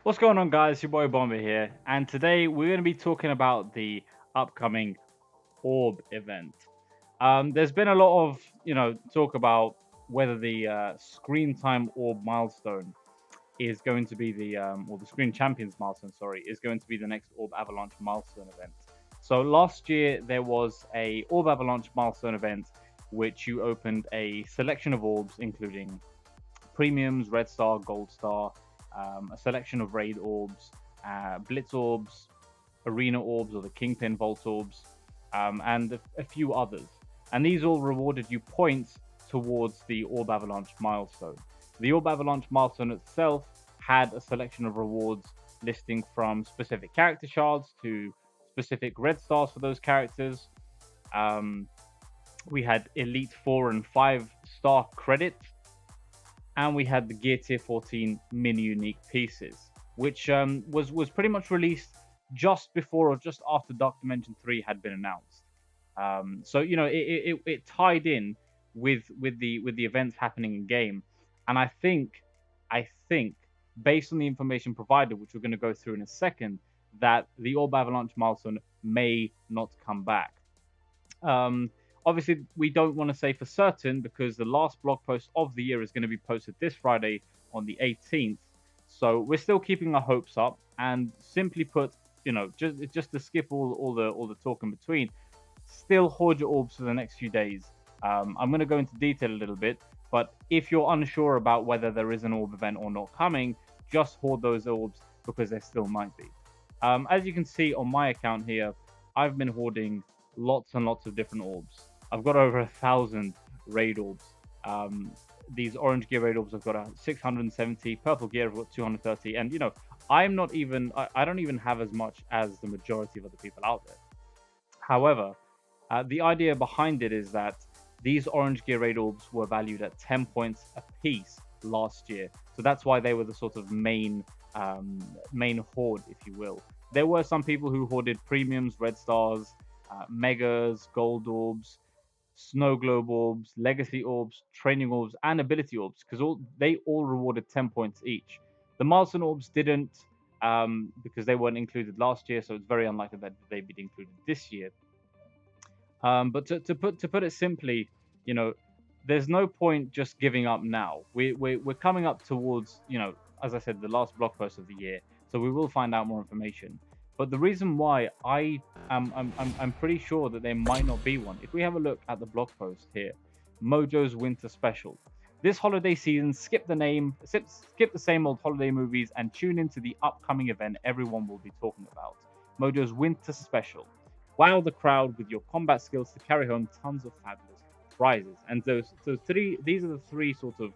What's going on, guys? Your boy Bomber here, and today we're going to be talking about the upcoming Orb event. There's been a lot of talk about whether the Screen Time Orb milestone is going to be or the Screen Champions milestone, sorry, is going to be the next Orb Avalanche milestone event. So last year there was a Orb Avalanche milestone event, which you opened a selection of orbs, including premiums, red star, gold star, a selection of raid orbs, blitz orbs, arena orbs or the kingpin vault orbs, and a few others. And these all rewarded you points towards the Orb Avalanche milestone. The Orb Avalanche milestone itself had a selection of rewards listing from specific character shards to specific red stars for those characters. Um, we had Elite 4 and 5 star credit, and we had the Gear Tier 14 mini unique pieces, which was pretty much released just before or just after Dark Dimension 3 had been announced. So it tied in with the events happening in game, and I think based on the information provided, which we're going to go through in a second, that the Orb Avalanche milestone may not come back. Um, Obviously, we don't want to say for certain because the last blog post of the year is going to be posted this Friday on the 18th. So we're still keeping our hopes up. And simply put, just to skip all the talk in between, still hoard your orbs for the next few days. I'm going to go into detail a little bit, but if you're unsure about whether there is an orb event or not coming, just hoard those orbs because there still might be. As you can see on my account here, I've been hoarding lots and lots of different orbs. I've got over 1,000 raid orbs. Um, these orange gear raid orbs, I've got 670. Purple gear, I've got 230. And I'm not even. I don't even have as much as the majority of other people out there. However, the idea behind it is that these orange gear raid orbs were valued at 10 points a piece last year. So that's why they were the sort of main hoard, if you will. There were some people who hoarded premiums, red stars, megas, gold orbs, snow globe orbs, legacy orbs, training orbs, and ability orbs, because they all rewarded 10 points each. The milestone orbs didn't, because they weren't included last year, so it's very unlikely that they'd be included this year. But to put it simply, you know, there's no point just giving up now. We're coming up towards, as I said, the last blog post of the year, so we will find out more information. But the reason why I'm pretty sure that there might not be one. If we have a look at the blog post here, Mojo's Winter Special. This holiday season, skip the same old holiday movies, and tune into the upcoming event everyone will be talking about. Mojo's Winter Special. Wow the crowd with your combat skills to carry home tons of fabulous prizes. And these are the three sort of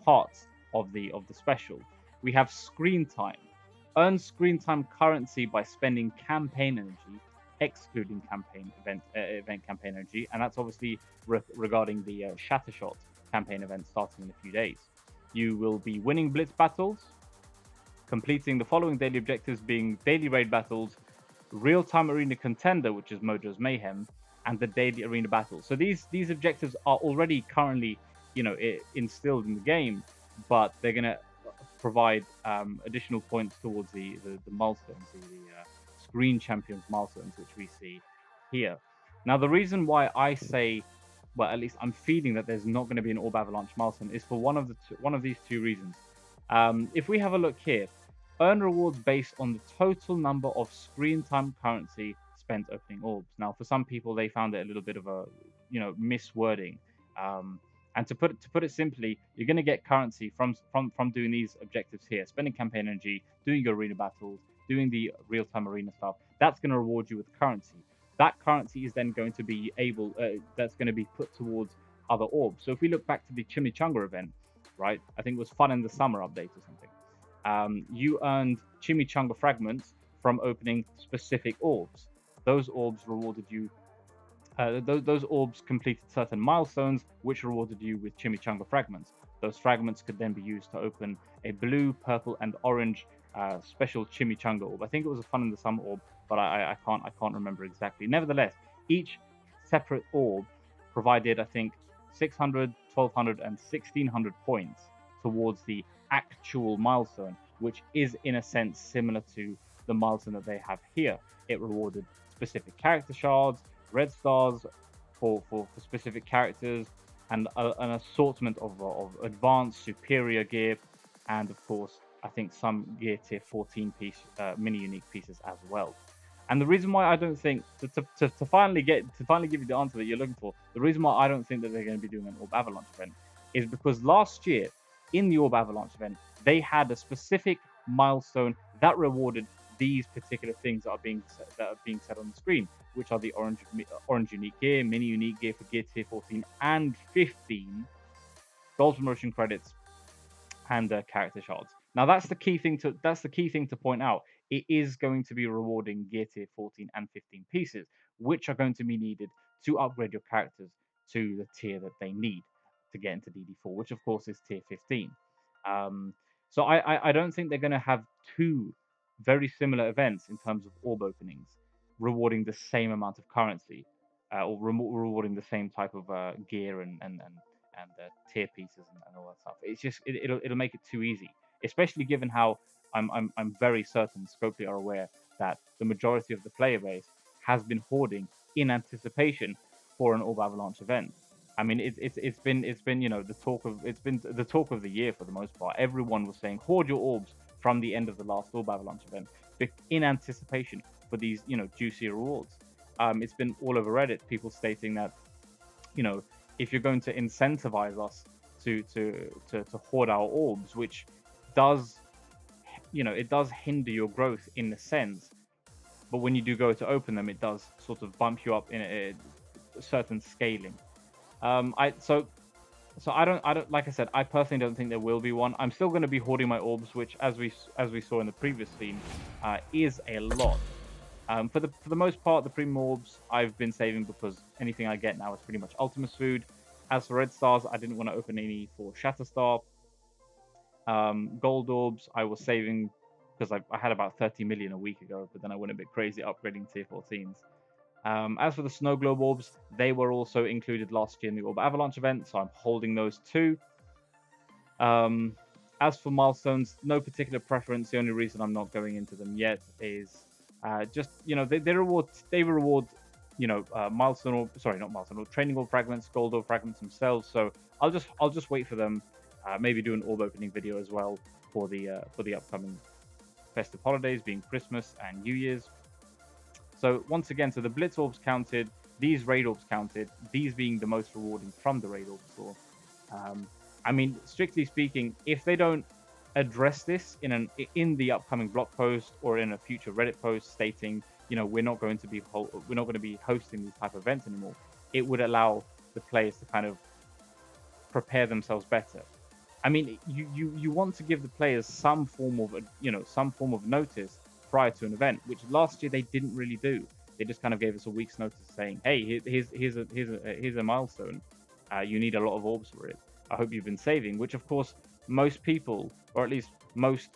parts of the special. We have screen time. Earn screen time currency by spending campaign energy, excluding event campaign energy, and that's obviously regarding the Shattershot campaign event starting in a few days. You will be winning blitz battles, completing the following daily objectives being daily raid battles, real-time arena contender, which is Mojo's Mayhem, and the daily arena battle. So these objectives are already currently, instilled in the game, but they're gonna provide additional points towards the milestones, the Screen Champions milestones, which we see here. Now, the reason why I say, well, at least I'm feeling that there's not going to be an Orb Avalanche milestone is for one of these two reasons. If we have a look here, earn rewards based on the total number of screen time currency spent opening orbs. Now, for some people, they found it a little bit of a, miswording. And to put it simply, you're going to get currency from doing these objectives here, spending campaign energy, doing your arena battles, doing the real time arena stuff. That's going to reward you with currency. That currency is then going to be that's going to be put towards other orbs. So if we look back to the Chimichanga event, right? I think it was Fun in the Summer update or something. You earned Chimichanga fragments from opening specific orbs. Those orbs rewarded you. Those orbs completed certain milestones, which rewarded you with Chimichanga fragments. Those fragments could then be used to open a blue, purple, and orange special Chimichanga orb. I think it was a Fun in the Summer orb, but I can't remember exactly. Nevertheless, each separate orb provided, I think, 600, 1200, and 1600 points towards the actual milestone. which is in a sense similar to the milestone that they have here. It rewarded specific character shards, red stars for specific characters, and an assortment of advanced, superior gear, and of course, I think some gear tier 14 piece mini unique pieces as well. And the reason why I don't think to finally give you the answer that you're looking for, the reason why I don't think that they're going to be doing an Orb Avalanche event is because last year in the Orb Avalanche event they had a specific milestone that rewarded these particular things that are being set on the screen, which are the orange unique gear, mini unique gear for gear tier 14 and 15, gold promotion credits, and character shards. Now that's the key thing to point out. It is going to be rewarding gear tier 14 and 15 pieces, which are going to be needed to upgrade your characters to the tier that they need to get into DD4, which of course is tier 15. Um, so I don't think they're going to have two very similar events in terms of orb openings, rewarding the same amount of currency, or rewarding the same type of gear and tier pieces and all that stuff. It's just it'll make it too easy, especially given how I'm very certain Scopely are aware that the majority of the player base has been hoarding in anticipation for an Orb Avalanche event. I mean, it's been the talk of the year for the most part. Everyone was saying hoard your orbs from the end of the last Orb Avalanche event in anticipation for these juicy rewards. It's been all over Reddit, people stating that you know, if you're going to incentivize us to hoard our orbs, which does, it does hinder your growth in a sense, but when you do go to open them, it does sort of bump you up in a certain scaling. I so I don't like I said, I personally don't think there will be one. I'm still going to be hoarding my orbs, which as we saw in the previous scene, is a lot. For the most part, the premium orbs I've been saving because anything I get now is pretty much Ultimus food. As for red stars, I didn't want to open any for Shatterstar. Gold orbs I was saving because I had about 30 million a week ago, but then I went a bit crazy upgrading tier 14s. As for the snow globe orbs, they were also included last year in the Orb Avalanche event, so I'm holding those too. Um, as for milestones, no particular preference. The only reason I'm not going into them yet is just they reward milestone or sorry not milestone or training orb fragments, gold orb fragments themselves. So I'll just wait for them. Maybe do an orb opening video as well for the upcoming festive holidays, being Christmas and New Year's. So once again, so the Blitz orbs counted, these raid orbs counted, these being the most rewarding from the raid orb store. Um, I mean, strictly speaking, if they don't address this in the upcoming blog post or in a future Reddit post stating, we're not going to be hosting these type of events anymore, it would allow the players to kind of prepare themselves better. I mean, you want to give the players some form of notice prior to an event, which last year they didn't really do. They just kind of gave us a week's notice saying, "Hey, here's a milestone. You need a lot of orbs for it. I hope you've been saving." Which, of course, most people, or at least most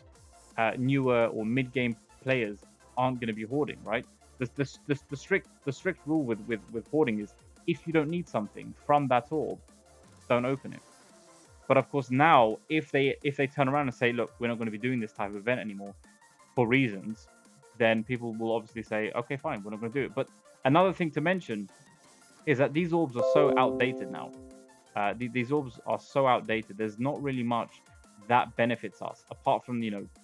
newer or mid-game players, aren't going to be hoarding, right? The strict rule with hoarding is if you don't need something from that orb, don't open it. But of course, now if they turn around and say, "Look, we're not going to be doing this type of event anymore for reasons," then people will obviously say, "Okay, fine, we're not going to do it." But another thing to mention is that these orbs are so outdated now. These orbs are so outdated. There's not really much that benefits us apart from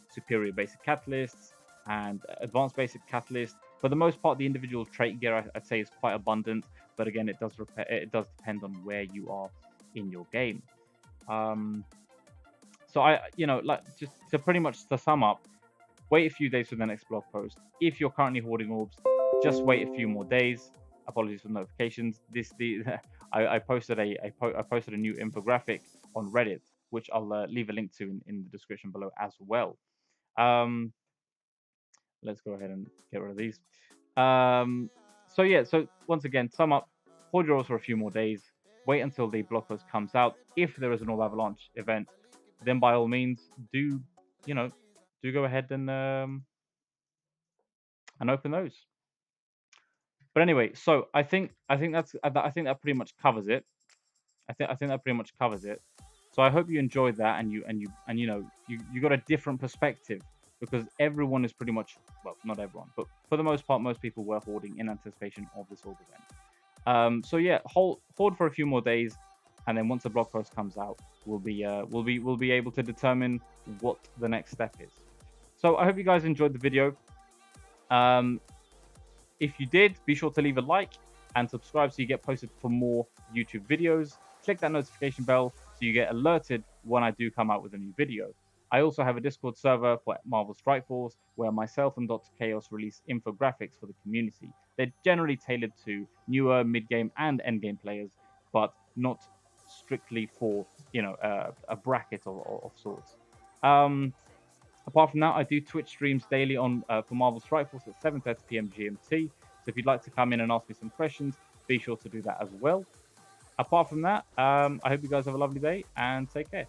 superior basic catalysts and advanced basic catalysts. For the most part, the individual trait gear I'd say is quite abundant, but again, it does depend on where you are in your game. Um, so like just to pretty much to sum up, wait a few days for the next blog post. If you're currently hoarding orbs, just wait a few more days. Apologies for notifications. I posted I posted a new infographic on Reddit, which I'll leave a link to in the description below as well. Um, let's go ahead and get rid of these. So yeah, so once again, sum up, hold your orbs for a few more days. Wait until the blog post comes out. If there is an Orb Avalanche event, then by all means you know do go ahead and open those. But anyway, so I think that pretty much covers it. I think that pretty much covers it. So I hope you enjoyed that, and you know you got a different perspective, because everyone is pretty much, well, not everyone, but for the most part, most people were hoarding in anticipation of this orb event. So yeah, hold for a few more days, and then once the blog post comes out, we'll be able to determine what the next step is. So I hope you guys enjoyed the video. Um, if you did, be sure to leave a like and subscribe so you get posted for more YouTube videos. Click that notification bell so you get alerted when I do come out with a new video. I also have a Discord server for Marvel Strike Force where myself and Dr. Chaos release infographics for the community. They're generally tailored to newer mid-game and end-game players, but not strictly for, a bracket of sorts. Apart from that, I do Twitch streams daily on for Marvel Strike Force at 7:30 p.m. GMT. So if you'd like to come in and ask me some questions, be sure to do that as well. Apart from that, I hope you guys have a lovely day and take care.